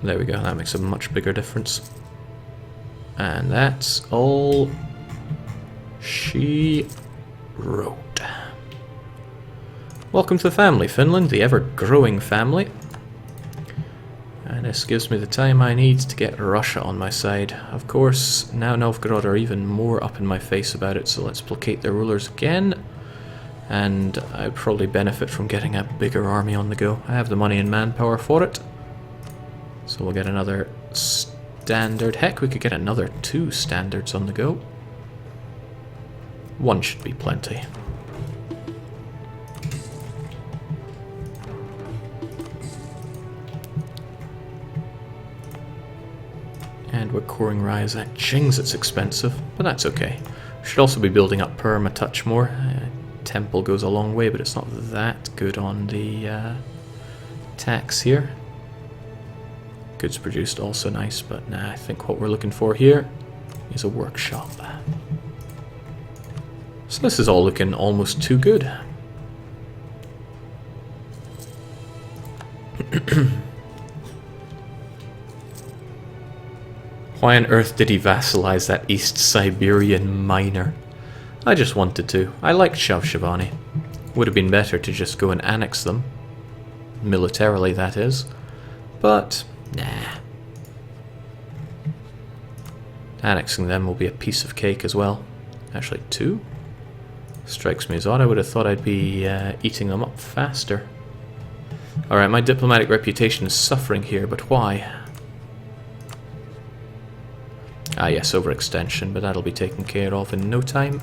There we go, that makes a much bigger difference. And that's all she wrote. Welcome to the family, Finland, the ever-growing family. And this gives me the time I need to get Russia on my side. Of course, now Novgorod are even more up in my face about it, so let's placate their rulers again. And I probably benefit from getting a bigger army on the go. I have the money and manpower for it. So we'll get another standard. Heck, we could get another 2 standards on the go. 1 should be plenty. And we're coring rise at Qing's. It's expensive, but that's okay. We should also be building up Perm a touch more. Temple goes a long way, but it's not that good on the tax here. Goods produced, also nice, but nah, I think what we're looking for here is a workshop. So this is all looking almost too good. Why on earth did he vassalize that East Siberian miner? I just wanted to. I liked Shevshavani. Would have been better to just go and annex them. Militarily, that is. But, nah. Annexing them will be a piece of cake as well. Actually, 2? Strikes me as odd. I would have thought I'd be eating them up faster. Alright, my diplomatic reputation is suffering here, but why? Ah yes, overextension, but that'll be taken care of in no time.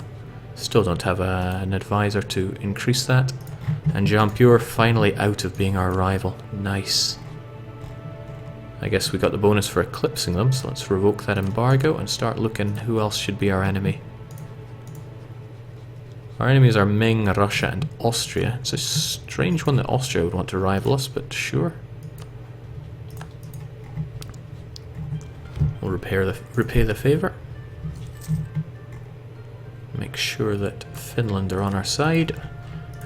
Still don't have an advisor to increase that. And Jampur finally out of being our rival. Nice. I guess we got the bonus for eclipsing them, so let's revoke that embargo and start looking who else should be our enemy. Our enemies are Ming, Russia and Austria. It's a strange one that Austria would want to rival us, but sure. We'll repay the favour. Make sure that Finland are on our side.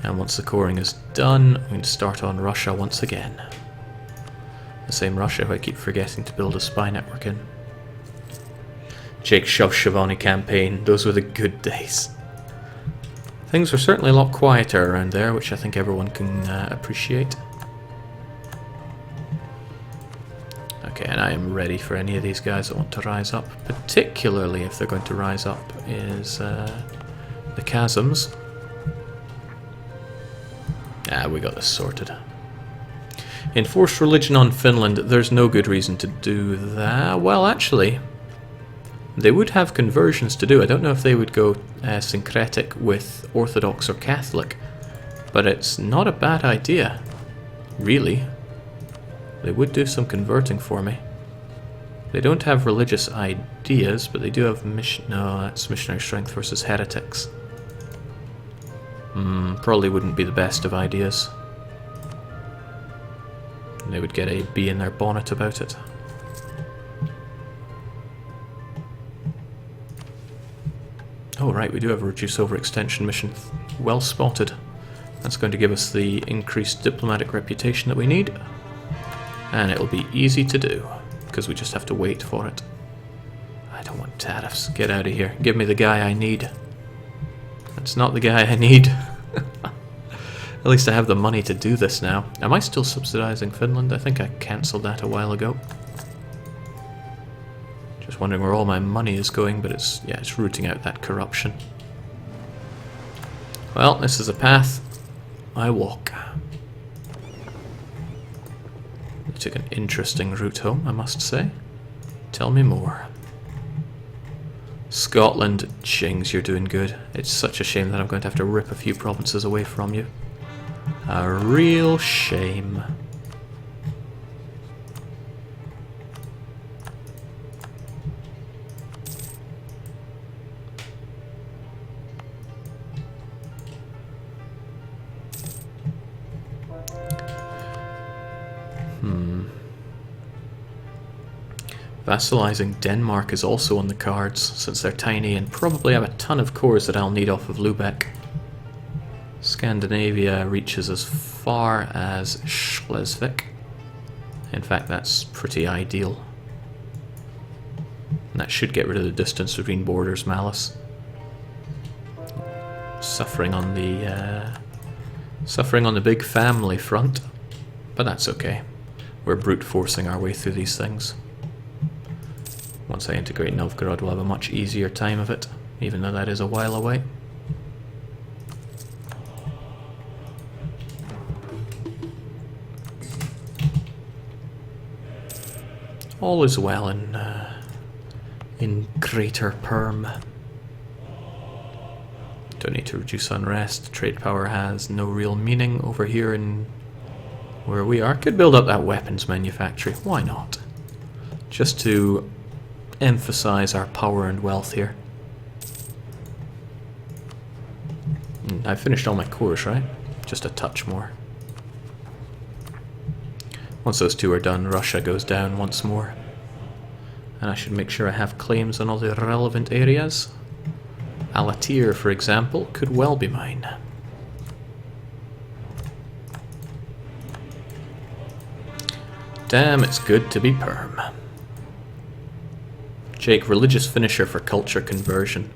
And once the coring is done, we're going to start on Russia once again. The same Russia who I keep forgetting to build a spy network in. Jake Shevshavani campaign, those were the good days. Things were certainly a lot quieter around there, which I think everyone can appreciate. Okay, and I am ready for any of these guys that want to rise up, particularly if they're going to rise up, is the chasms. Ah, we got this sorted. Enforce religion on Finland, there's no good reason to do that. Well, actually, they would have conversions to do. I don't know if they would go syncretic with Orthodox or Catholic, but it's not a bad idea, really. They would do some converting for me. They don't have religious ideas, but they do have no, that's missionary strength versus heretics. Probably wouldn't be the best of ideas. They would get a bee in their bonnet about it. Oh right, we do have a reduce overextension mission. Well spotted. That's going to give us the increased diplomatic reputation that we need. And it'll be easy to do, because we just have to wait for it. I don't want tariffs. Get out of here. Give me the guy I need. That's not the guy I need. At least I have the money to do this now. Am I still subsidizing Finland? I think I cancelled that a while ago. Just wondering where all my money is going, but it's rooting out that corruption. Well, this is a path I walk. We took an interesting route home, I must say. Tell me more. Scotland, Jings, you're doing good. It's such a shame that I'm going to have to rip a few provinces away from you. A real shame. Vassalizing Denmark is also on the cards, since they're tiny and probably have a ton of cores that I'll need off of Lübeck. Scandinavia reaches as far as Schleswig. In fact, that's pretty ideal. And that should get rid of the distance between borders malice. Suffering on the big family front, but that's okay. We're brute forcing our way through these things. Once I integrate Novgorod, we'll have a much easier time of it, even though that is a while away. All is well in Greater Perm. Don't need to reduce unrest. Trade power has no real meaning over here in where we are. Could build up that weapons manufactory. Why not? Just to emphasize our power and wealth here. I've finished all my cores, right? Just a touch more. Once those two are done, Russia goes down once more. And I should make sure I have claims on all the relevant areas. Alatir, for example, could well be mine. Damn, it's good to be Perm. Jake, religious finisher for culture conversion.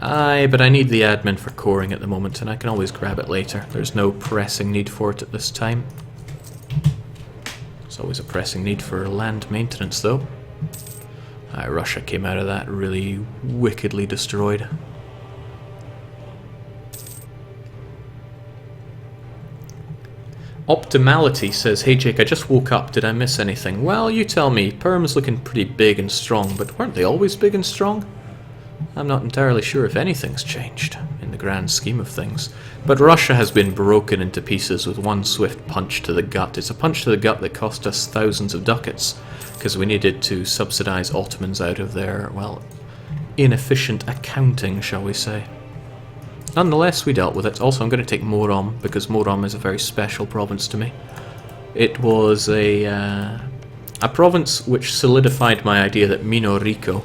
Aye, but I need the admin for coring at the moment, and I can always grab it later. There's no pressing need for it at this time. There's always a pressing need for land maintenance, though. Aye, Russia came out of that really wickedly destroyed. Optimality says, hey Jake, I just woke up, did I miss anything? Well, you tell me, Perm's looking pretty big and strong, but weren't they always big and strong? I'm not entirely sure if anything's changed, in the grand scheme of things. But Russia has been broken into pieces with one swift punch to the gut. It's a punch to the gut that cost us thousands of ducats, because we needed to subsidize Ottomans out of their, well, inefficient accounting, shall we say. Nonetheless, we dealt with it. Also, I'm going to take Morom, because Morom is a very special province to me. It was a province which solidified my idea that Mino Rico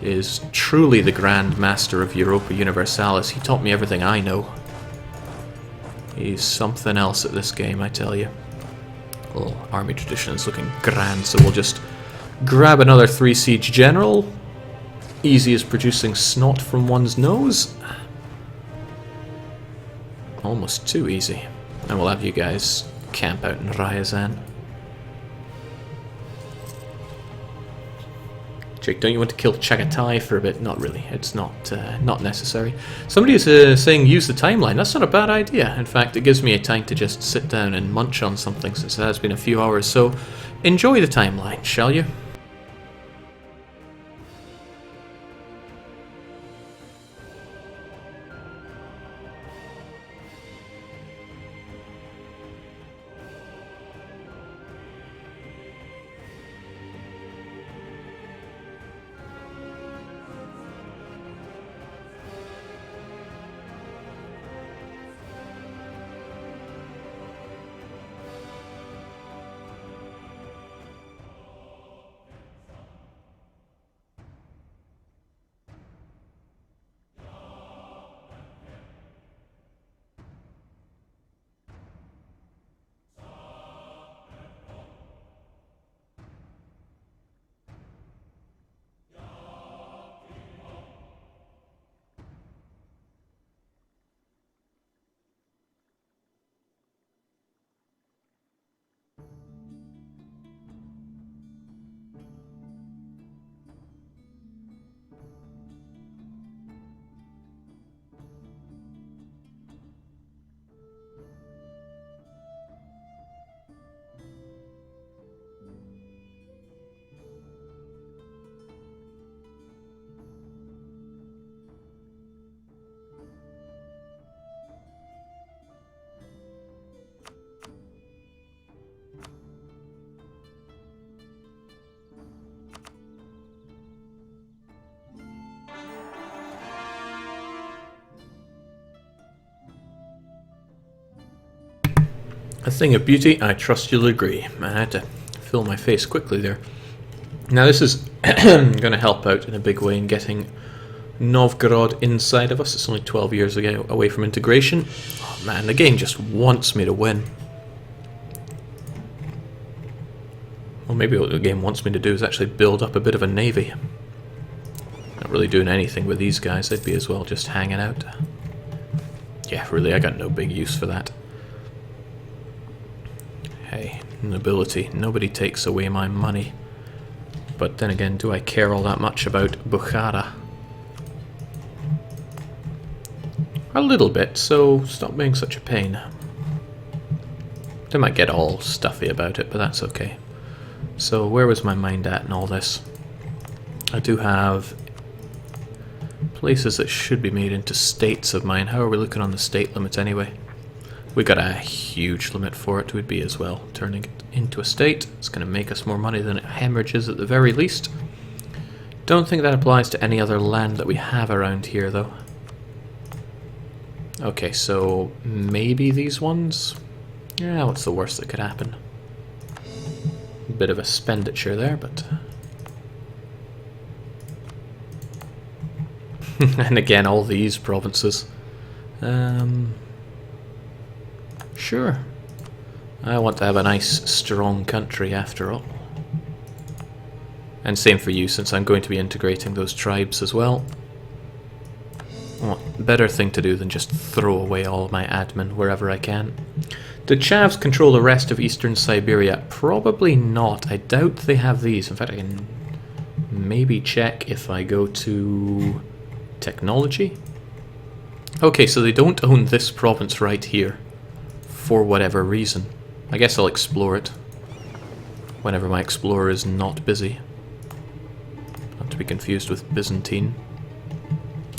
is truly the Grand Master of Europa Universalis. He taught me everything I know. He's something else at this game, I tell you. Well, army tradition is looking grand, so we'll just grab another 3 siege general. Easy as producing snot from one's nose. Almost too easy. And we'll have you guys camp out in Ryazan. Jake, don't you want to kill Chagatai for a bit? Not really. It's not necessary. Somebody is saying use the timeline. That's not a bad idea. In fact, it gives me a time to just sit down and munch on something since it has been a few hours. So enjoy the timeline, shall you? A thing of beauty, I trust you'll agree. I had to fill my face quickly there. Now this is going to help out in a big way in getting Novgorod inside of us. It's only 12 years away from integration. Oh man, the game just wants me to win. Well, maybe what the game wants me to do is actually build up a bit of a navy. Not really doing anything with these guys, they'd be as well just hanging out. Yeah, really, I got no big use for that. Hey, nobility, nobody takes away my money. But then again, do I care all that much about Bukhara? A little bit, so stop being such a pain. They might get all stuffy about it, but that's okay. So where was my mind at in all this? I do have places that should be made into states of mine. How are we looking on the state limit anyway? We got a huge limit for it, would be as well. Turning it into a state, it's going to make us more money than it hemorrhages at the very least. Don't think that applies to any other land that we have around here though. Okay, so maybe these ones? Yeah, what's the worst that could happen? A bit of expenditure there, but... and again, all these provinces. Sure. I want to have a nice, strong country after all. And same for you, since I'm going to be integrating those tribes as well. Well, better thing to do than just throw away all my admin wherever I can. Do Chavs control the rest of eastern Siberia? Probably not. I doubt they have these. In fact, I can maybe check if I go to technology. Okay, so they don't own this province right here. For whatever reason. I guess I'll explore it. Whenever my explorer is not busy. Not to be confused with Byzantine.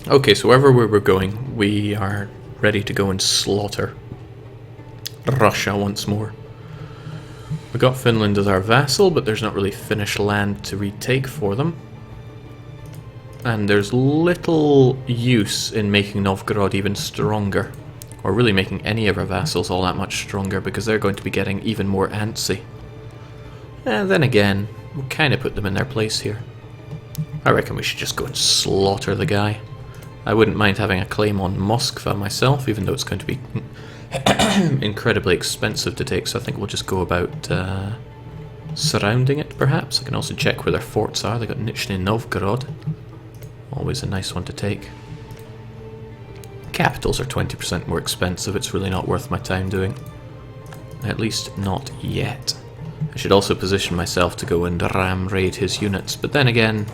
Okay, so wherever we're going, we are ready to go and slaughter Russia once more. We got Finland as our vassal, but there's not really Finnish land to retake for them. And there's little use in making Novgorod even stronger, or really making any of our vassals all that much stronger, because they're going to be getting even more antsy. And then again, we'll kind of put them in their place here. I reckon we should just go and slaughter the guy. I wouldn't mind having a claim on Moskva myself, even though it's going to be incredibly expensive to take, so I think we'll just go about surrounding it, perhaps. I can also check where their forts are. They've got Nizhny Novgorod. Always a nice one to take. Capitals are 20% more expensive. It's really not worth my time doing. At least not yet. I should also position myself to go and ram raid his units, but then again,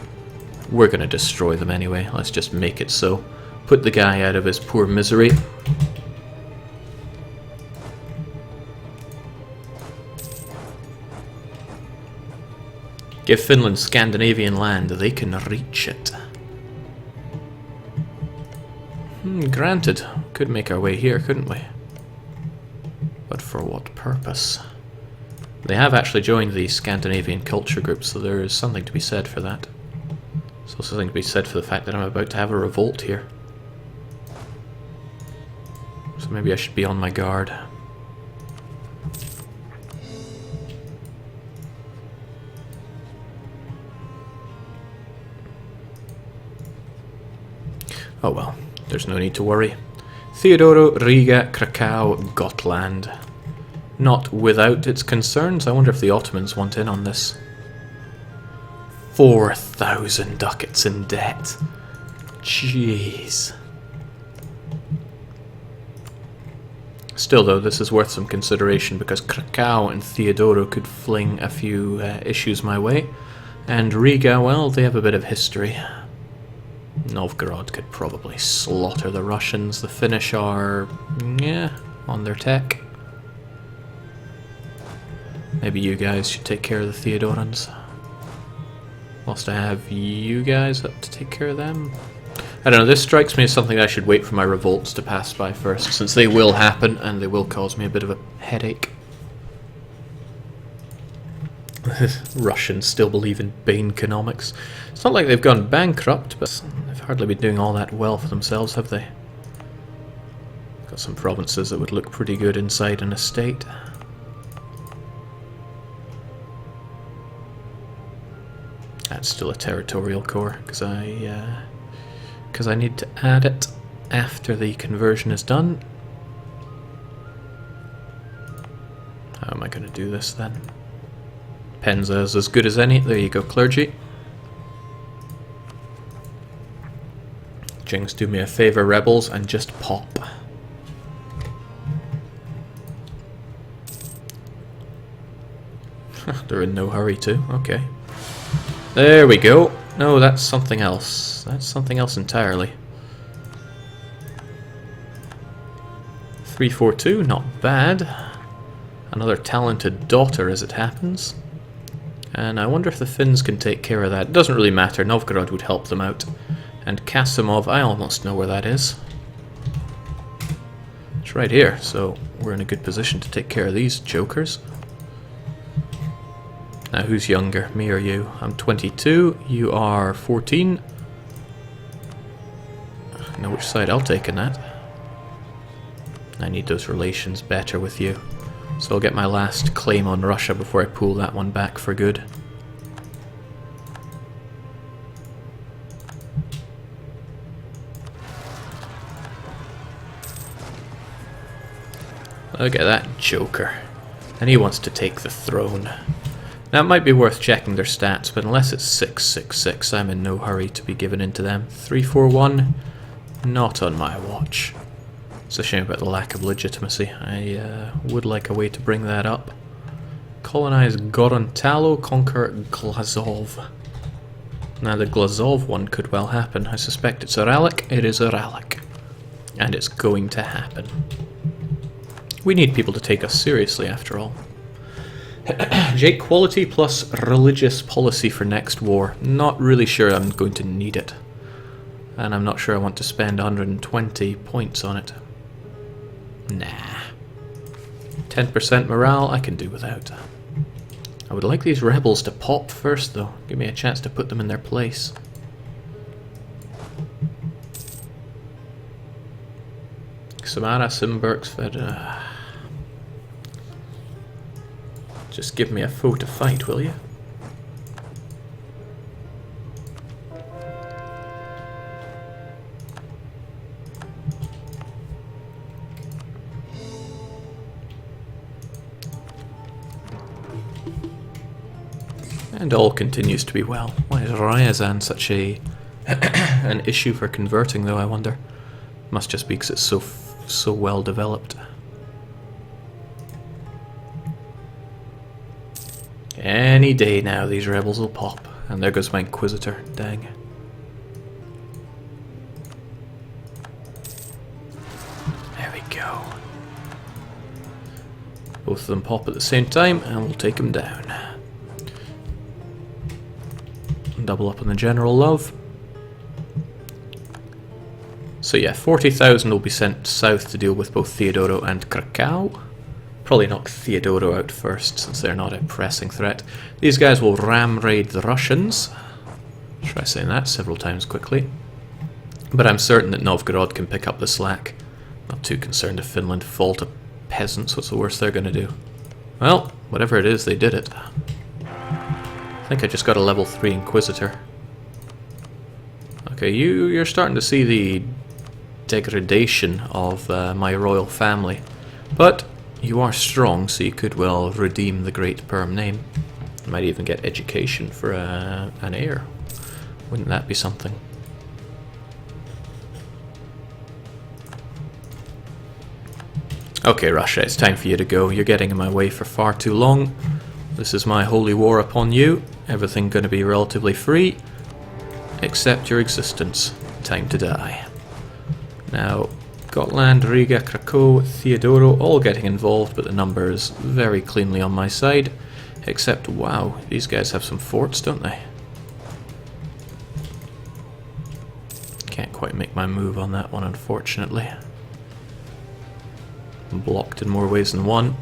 we're going to destroy them anyway. Let's just make it so. Put the guy out of his poor misery. Give Finland Scandinavian land. They can reach it. Granted. Could make our way here, couldn't we? But for what purpose? They have actually joined the Scandinavian culture group, so there is something to be said for that. There's also something to be said for the fact that I'm about to have a revolt here. So maybe I should be on my guard. Oh well, there's no need to worry. Theodoro, Riga, Krakow, Gotland. Not without its concerns. I wonder if the Ottomans want in on this. 4,000 ducats in debt. Jeez. Still though, this is worth some consideration because Krakow and Theodoro could fling a few issues my way. And Riga, well, they have a bit of history. Novgorod could probably slaughter the Russians. The Finnish are, yeah, on their tech. Maybe you guys should take care of the Theodorans. Whilst I have you guys up to take care of them. I don't know, this strikes me as something I should wait for my revolts to pass by first, since they will happen and they will cause me a bit of a headache. Russians still believe in Baneconomics. It's not like they've gone bankrupt, but they've hardly been doing all that well for themselves, have they? Got some provinces that would look pretty good inside an estate. That's still a territorial core, because I need to add it after the conversion is done. How am I going to do this then? Penza's as good as any. There you go, clergy. Jings, do me a favour, rebels, and just pop. They're in no hurry to. Okay. There we go. No, that's something else. That's something else entirely. 342, not bad. Another talented daughter as it happens. And I wonder if the Finns can take care of that. It doesn't really matter. Novgorod would help them out. And Kasimov, I almost know where that is. It's right here, so we're in a good position to take care of these jokers. Now, who's younger, me or you? I'm 22, you are 14. I know which side I'll take in that. I need those relations better with you. So I'll get my last claim on Russia before I pull that one back for good. Look at that joker. And he wants to take the throne. Now it might be worth checking their stats, but unless it's 666, I'm in no hurry to be given in to them. 341, not on my watch. It's a shame about the lack of legitimacy. I would like a way to bring that up. Colonize Gorontalo, conquer Glazov. Now the Glazov one could well happen. I suspect it's a relic. It is a relic. And it's going to happen. We need people to take us seriously after all. J quality plus religious policy for next war. Not really sure I'm going to need it. And I'm not sure I want to spend 120 points on it. Nah. 10% morale I can do without. I would like these rebels to pop first though. Give me a chance to put them in their place. Samara, Simbergsfed. Just give me a foe to fight, will you? And all continues to be well. Why is Ryazan such a an issue for converting, though, I wonder? Must just be because it's so well developed. Any day now, these rebels will pop. And there goes my Inquisitor. Dang. There we go. Both of them pop at the same time, and we'll take them down. Double up on the general love. So yeah, 40,000 will be sent south to deal with both Theodoro and Krakow. Probably knock Theodoro out first, since they're not a pressing threat. These guys will ram raid the Russians. Try saying that several times quickly. But I'm certain that Novgorod can pick up the slack. Not too concerned if Finland fall to peasants. What's the worst they're going to do? Well, whatever it is, they did it. I think I just got a level 3 Inquisitor. Okay, you're starting to see the degradation of my royal family. But you are strong, so you could well redeem the great Perm name. You might even get education for an heir. Wouldn't that be something? Okay, Russia, it's time for you to go. You're getting in my way for far too long. This is my holy war upon you. Everything going to be relatively free, except your existence. Time to die. Now, Gotland, Riga, Krakow, Theodoro, all getting involved, but the number is very cleanly on my side. Except, wow, these guys have some forts, don't they? Can't quite make my move on that one, unfortunately. I'm blocked in more ways than one.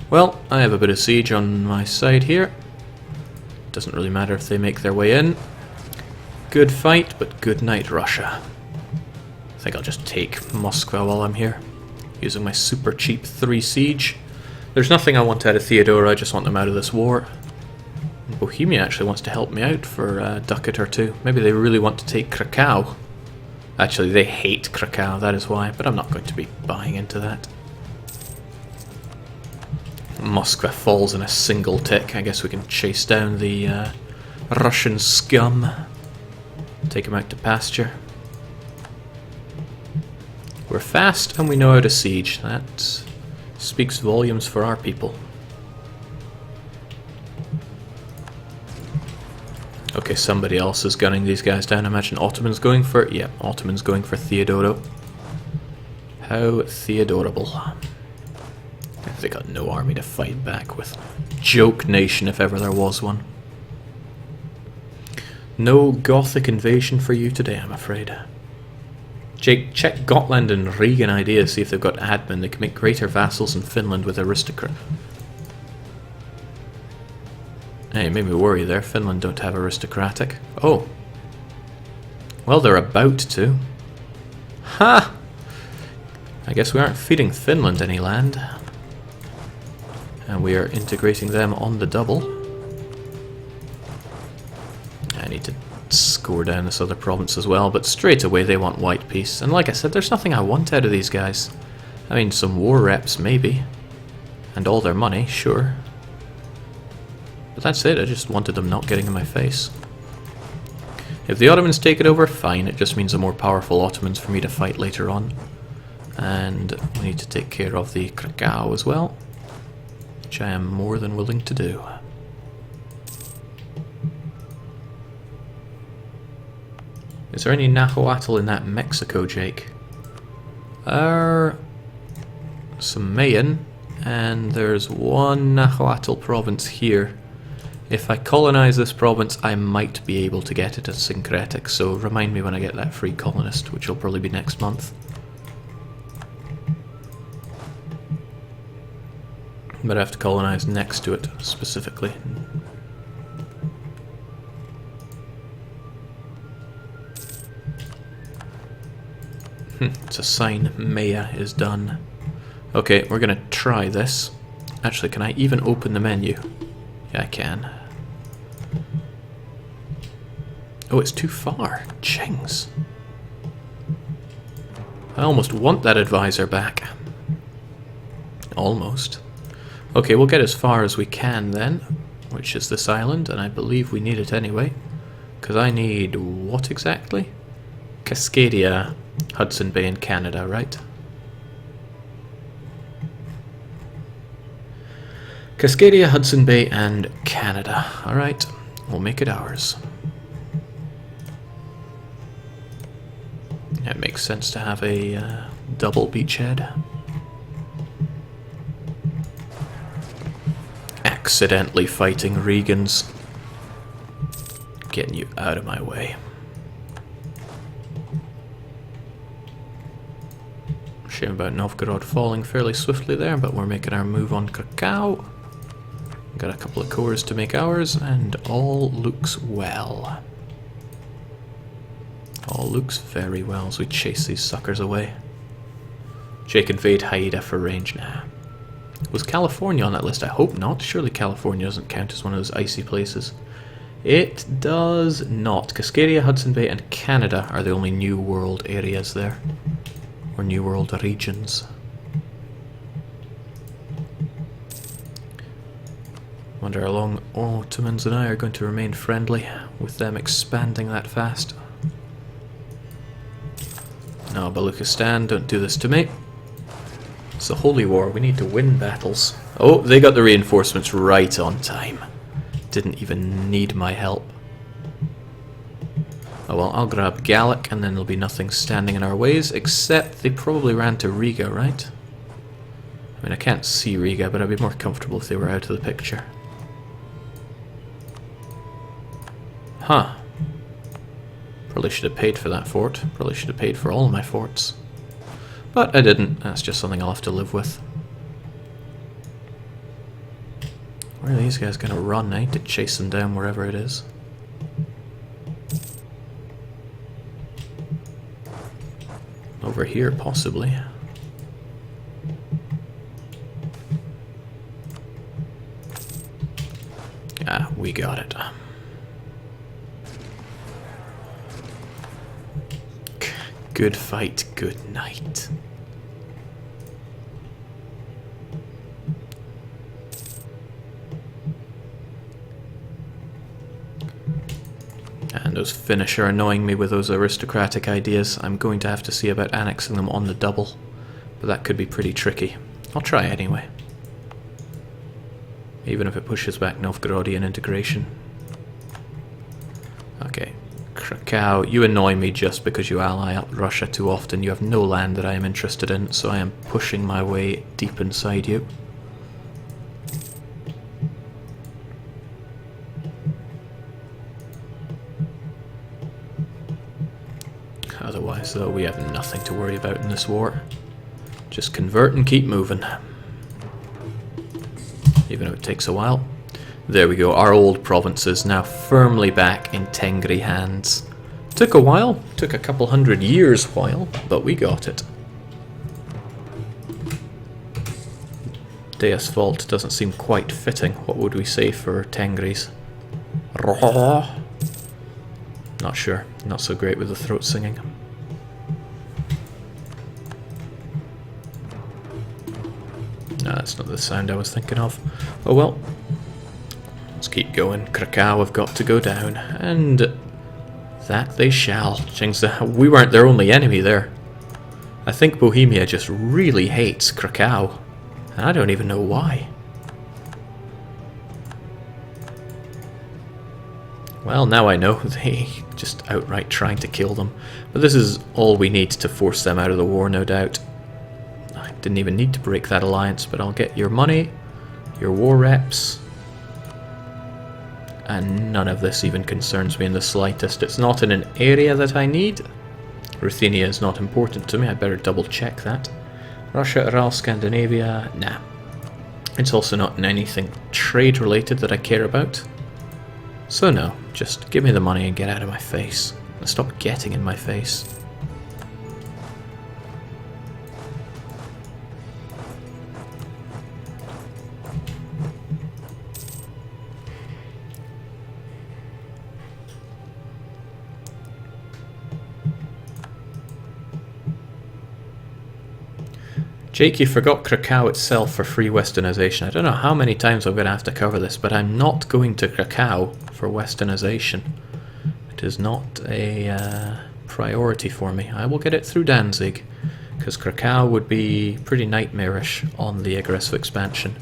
Well, I have a bit of siege on my side here. Doesn't really matter if they make their way in. Good fight, but good night, Russia. I think I'll just take Moscow while I'm here, using my super cheap 3 siege. There's nothing I want out of Theodora, I just want them out of this war. Bohemia actually wants to help me out for a ducat or two. Maybe they really want to take Krakow. Actually, they hate Krakow, that is why, but I'm not going to be buying into that. Moskva falls in a single tick. I guess we can chase down the Russian scum. Take him out to pasture. We're fast and we know how to siege. That speaks volumes for our people. Okay, somebody else is gunning these guys down. I imagine Ottoman's going for... Yeah, Ottoman's going for Theodoro. How Theodorable. They got no army to fight back with. Joke nation if ever there was one. No Gothic invasion for you today, I'm afraid. Jake, check Gotland and Regan ideas, see if they've got admin. They can make greater vassals in Finland with aristocrat. Hey, it made me worry there. Finland don't have aristocratic. Oh. Well, they're about to. Ha! I guess we aren't feeding Finland any land. And we are integrating them on the double. I need to score down this other province as well, but straight away they want white peace. And like I said, there's nothing I want out of these guys. I mean, some war reps, maybe. And all their money, sure. But that's it, I just wanted them not getting in my face. If the Ottomans take it over, fine. It just means a more powerful Ottomans for me to fight later on. And we need to take care of the Krakow as well, which I am more than willing to do. Is there any Nahuatl in that Mexico, Jake? Some Mayan, and there's one Nahuatl province here. If I colonize this province, I might be able to get it as syncretic, so remind me when I get that free colonist, which will probably be next month. But I have to colonize next to it, specifically. It's a sign Maya is done. Okay, we're gonna try this. Actually, can I even open the menu? Yeah, I can. Oh, it's too far. Chings. I almost want that advisor back. Almost. Okay, we'll get as far as we can then, which is this island, and I believe we need it anyway. Because I need what exactly? Cascadia, Hudson Bay in Canada, right? Cascadia, Hudson Bay, and Canada. Alright, we'll make it ours. It makes sense to have a double beachhead. Accidentally fighting Regans. Getting you out of my way. Shame about Novgorod falling fairly swiftly there, but we're making our move on Krakow. Got a couple of cores to make ours, and all looks well. All looks very well as we chase these suckers away. Jake invade Haida for range now. Was California on that list? I hope not. Surely California doesn't count as one of those icy places. It does not. Cascadia, Hudson Bay, and Canada are the only New World areas there. Or New World regions. Wonder how long Ottomans and I are going to remain friendly with them expanding that fast. No, Baluchistan, don't do this to me. It's a holy war, we need to win battles. Oh, they got the reinforcements right on time. Didn't even need my help. Oh well, I'll grab Gallic and then there'll be nothing standing in our ways, except they probably ran to Riga, right? I mean, I can't see Riga, but I'd be more comfortable if they were out of the picture. Huh. Probably should have paid for that fort. Probably should have paid for all my forts. But I didn't. That's just something I'll have to live with. Where are these guys going to run? I need to chase them down wherever it is. Over here, possibly. Ah, we got it. Good fight, good night. And those Finnish are annoying me with those aristocratic ideas. I'm going to have to see about annexing them on the double. But that could be pretty tricky. I'll try anyway. Even if it pushes back Novgorodian integration. Okay. Krakow, you annoy me just because you ally up Russia too often. You have no land that I am interested in, so I am pushing my way deep inside you. Otherwise, though, we have nothing to worry about in this war. Just convert and keep moving. Even if it takes a while. There we go, our old province is now firmly back in Tengri hands. Took a while, took a couple 100 years while, but we got it. Deus Vult doesn't seem quite fitting. What would we say for Tengris? Not sure, not so great with the throat singing. No, that's not the sound I was thinking of. Oh well. Let's keep going. Krakow have got to go down, and that they shall. We weren't their only enemy there. I think Bohemia just really hates Krakow, and I don't even know why. Well, now I know. They just outright trying to kill them. But this is all we need to force them out of the war, no doubt. I didn't even need to break that alliance, but I'll get your money, your war reps. And none of this even concerns me in the slightest. It's not in an area that I need. Ruthenia is not important to me. I better double check that. Russia, Ural, Scandinavia, nah. It's also not in anything trade related that I care about. So no, just give me the money and get out of my face. And stop getting in my face. Jake, you forgot Krakow itself for free westernization. I don't know how many times I'm going to have to cover this, but I'm not going to Krakow for westernization. It is not a priority for me. I will get it through Danzig, because Krakow would be pretty nightmarish on the aggressive expansion.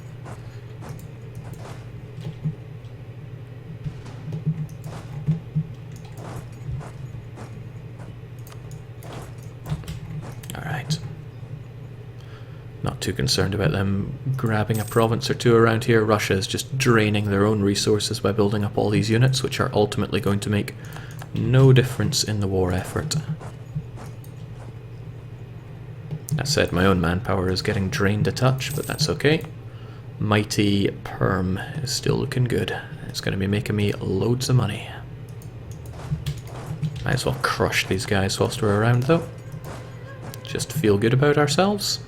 Not too concerned about them grabbing a province or two around here. Russia is just draining their own resources by building up all these units, which are ultimately going to make no difference in the war effort. That said, my own manpower is getting drained a touch, but that's okay. Mighty Perm is still looking good. It's going to be making me loads of money. Might as well crush these guys whilst we're around, though. Just feel good about ourselves.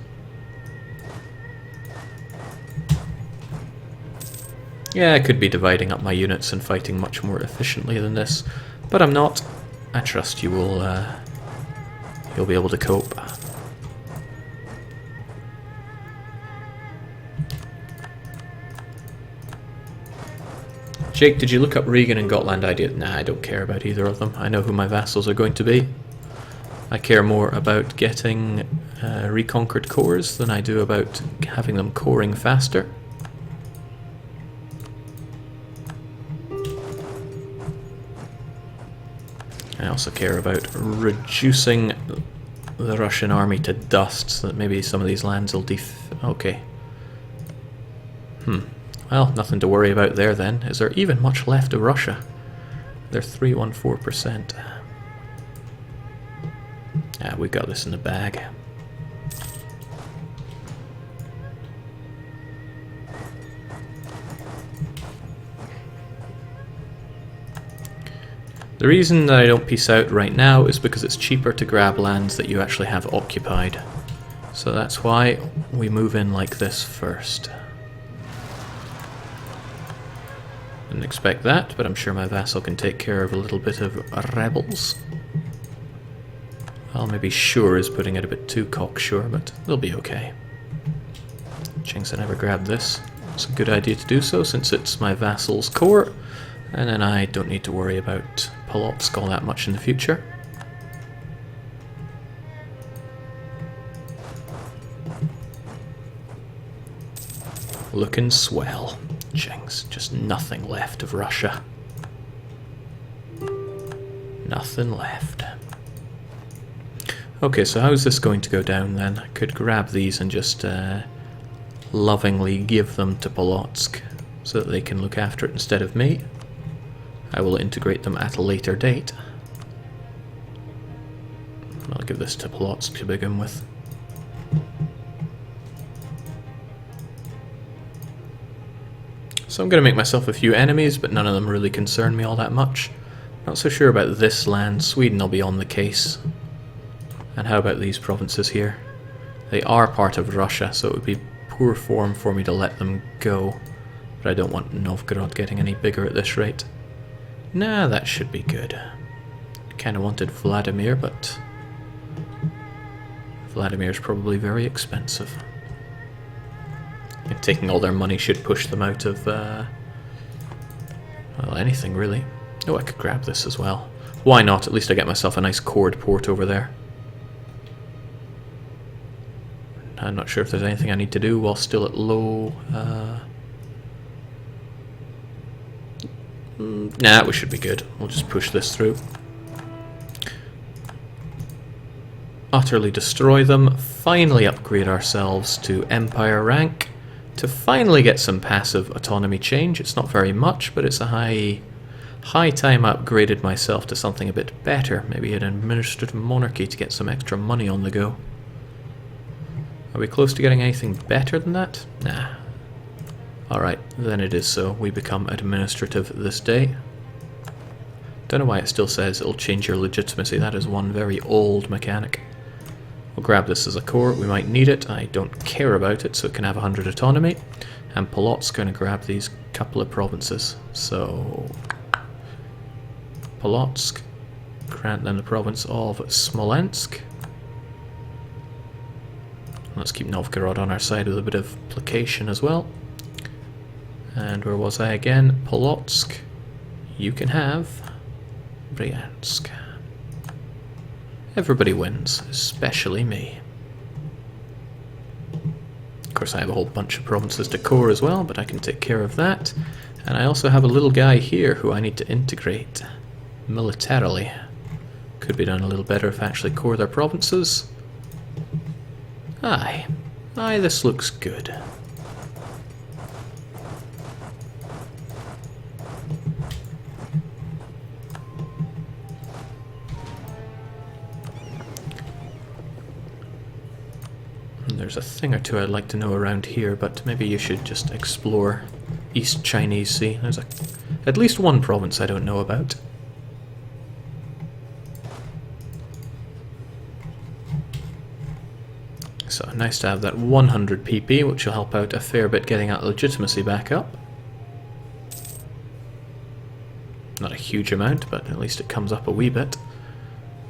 Yeah, I could be dividing up my units and fighting much more efficiently than this, but I'm not. I trust you will, you'll be able to cope. Jake, did you look up Regan and Gotland idea? Nah, I don't care about either of them. I know who my vassals are going to be. I care more about getting reconquered cores than I do about having them coring faster. I also care about reducing the Russian army to dust so that maybe some of these lands will okay. Well, nothing to worry about there then. Is there even much left of Russia? They're 314%. Ah, we got this in the bag. The reason that I don't peace out right now is because it's cheaper to grab lands that you actually have occupied. So that's why we move in like this first. Didn't expect that, but I'm sure my vassal can take care of a little bit of rebels. Well, maybe Sure is putting it a bit too cocksure, but they'll be okay. Chinks I never grabbed this. It's a good idea to do so, since it's my vassal's core. And then I don't need to worry about Polotsk all that much in the future. Looking swell. Jinx, just nothing left of Russia. Nothing left. Okay, so how's this going to go down then? I could grab these and just lovingly give them to Polotsk so that they can look after it instead of me. I will integrate them at a later date. I'll give this to Polotsk to begin with. So I'm going to make myself a few enemies, but none of them really concern me all that much. Not so sure about this land. Sweden will be on the case. And how about these provinces here? They are part of Russia, so it would be poor form for me to let them go. But I don't want Novgorod getting any bigger at this rate. Nah, that should be good. Kind of wanted Vladimir, but Vladimir's probably very expensive. And taking all their money should push them out of, well, anything really. Oh, I could grab this as well. Why not? At least I get myself a nice chord port over there. I'm not sure if there's anything I need to do while still at low... Nah, we should be good. We'll just push this through. Utterly destroy them. Finally upgrade ourselves to Empire rank. To finally get some passive autonomy change. It's not very much, but it's a high time I upgraded myself to something a bit better. Maybe an administrative monarchy to get some extra money on the go. Are we close to getting anything better than that? Nah. Alright, then it is so. We become administrative this day. Don't know why it still says it'll change your legitimacy. That is one very old mechanic. We'll grab this as a core. We might need it. I don't care about it, so it can have 100 autonomy. And Polotsk going to grab these couple of provinces. So Polotsk, grant them the province of Smolensk. Let's keep Novgorod on our side with a bit of placation as well. And where was I again? Polotsk. You can have Bryansk. Everybody wins, especially me. Of course I have a whole bunch of provinces to core as well, but I can take care of that. And I also have a little guy here who I need to integrate militarily. Could be done a little better if I actually core their provinces. Aye, this looks good. There's a thing or two I'd like to know around here, but maybe you should just explore East Chinese Sea. There's at least one province I don't know about. So nice to have that 100 PP, which will help out a fair bit getting that legitimacy back up. Not a huge amount, but at least it comes up a wee bit.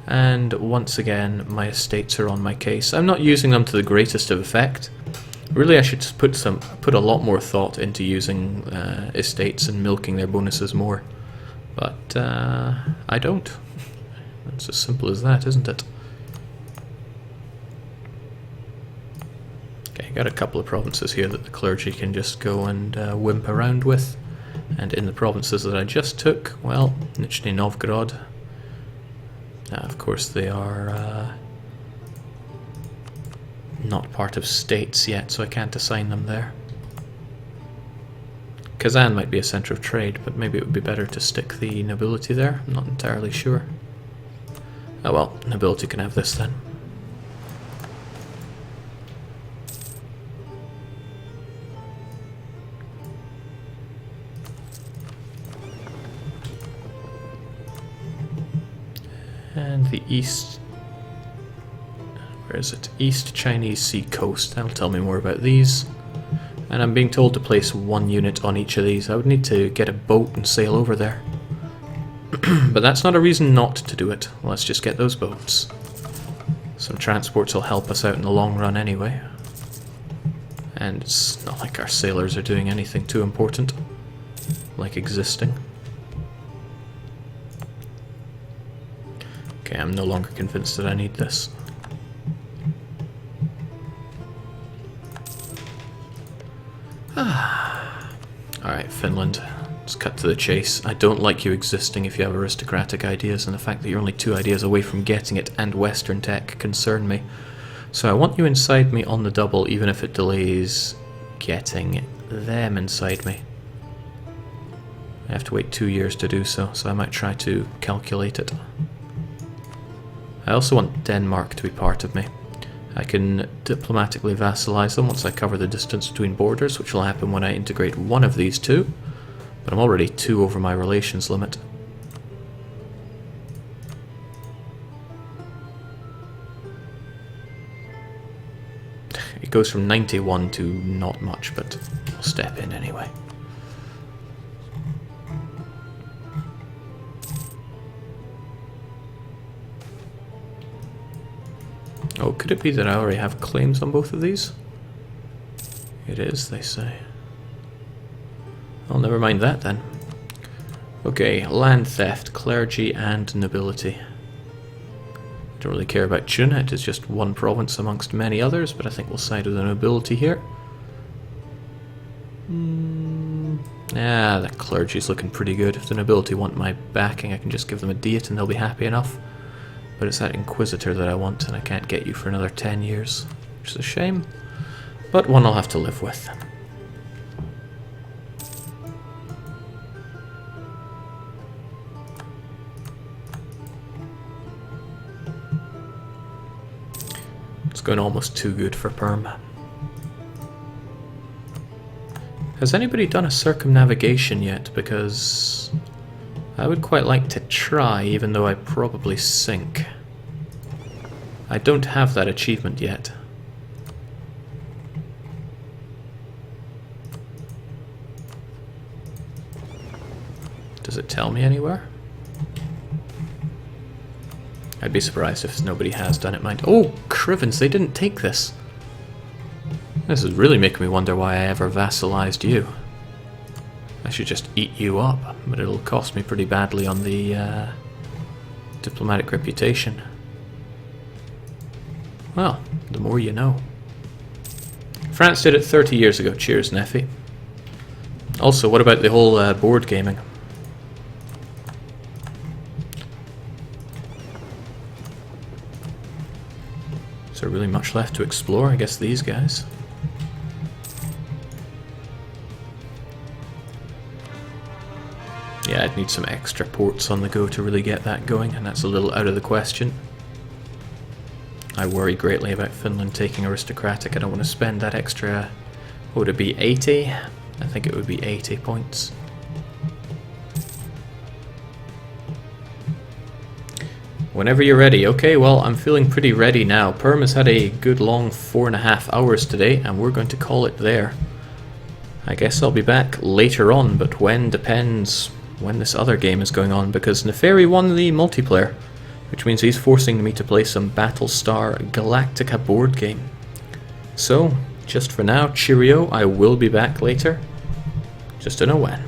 And once again, my estates are on my case. I'm not using them to the greatest of effect. Really, I should put a lot more thought into using estates and milking their bonuses more. But I don't. It's as simple as that, isn't it? Okay, got a couple of provinces here that the clergy can just go and wimp around with. And in the provinces that I just took, well, Nizhny Novgorod. Of course, they are not part of states yet, so I can't assign them there. Kazan might be a centre of trade, but maybe it would be better to stick the nobility there. I'm not entirely sure. Oh well, nobility can have this then. And the east... where is it? East Chinese Sea coast. That'll tell me more about these. And I'm being told to place one unit on each of these. I would need to get a boat and sail over there. But that's not a reason not to do it. Let's just get those boats. Some transports will help us out in the long run anyway. And it's not like our sailors are doing anything too important. Like existing. Okay, I'm no longer convinced that I need this. Alright, Finland. Let's cut to the chase. I don't like you existing if you have aristocratic ideas, and the fact that you're only 2 ideas away from getting it and Western tech concern me. So I want you inside me on the double, even if it delays getting them inside me. I have to wait 2 years to do so, so I might try to calculate it. I also want Denmark to be part of me. I can diplomatically vassalize them once I cover the distance between borders, which will happen when I integrate one of these two. But I'm already 2 over my relations limit. It goes from 91 to not much, but I'll step in anyway. Oh, could it be that I already have claims on both of these? It is, they say. Oh, never mind that then. Okay, land theft, clergy and nobility. Don't really care about Chun, it is just one province amongst many others, but I think we'll side with the nobility here. The clergy's looking pretty good. If the nobility want my backing, I can just give them a diet and they'll be happy enough. But it's that Inquisitor that I want, and I can't get you for another 10 years, which is a shame, but one I'll have to live with. It's going almost too good for Perm. Has anybody done a circumnavigation yet? Because I would quite like to try, even though I probably sink. I don't have that achievement yet. Does it tell me anywhere? I'd be surprised if nobody has done it, mind. Oh, Crivens, they didn't take this. This is really making me wonder why I ever vassalized you. I should just eat you up, but it'll cost me pretty badly on the diplomatic reputation. Well, the more you know. France did it 30 years ago. Cheers, Neffy. Also, what about the whole board gaming? Is there really much left to explore? I guess these guys. Yeah, I'd need some extra ports on the go to really get that going, and that's a little out of the question. I worry greatly about Finland taking aristocratic. I don't want to spend that extra... What would it be, 80? I think it would be 80 points. Whenever you're ready. Okay, well, I'm feeling pretty ready now. Perm has had a good long 4.5 hours today, and we're going to call it there. I guess I'll be back later on, but when depends when this other game is going on, because Neferi won the multiplayer, which means he's forcing me to play some Battlestar Galactica board game. So, just for now, cheerio, I will be back later. Just don't know when.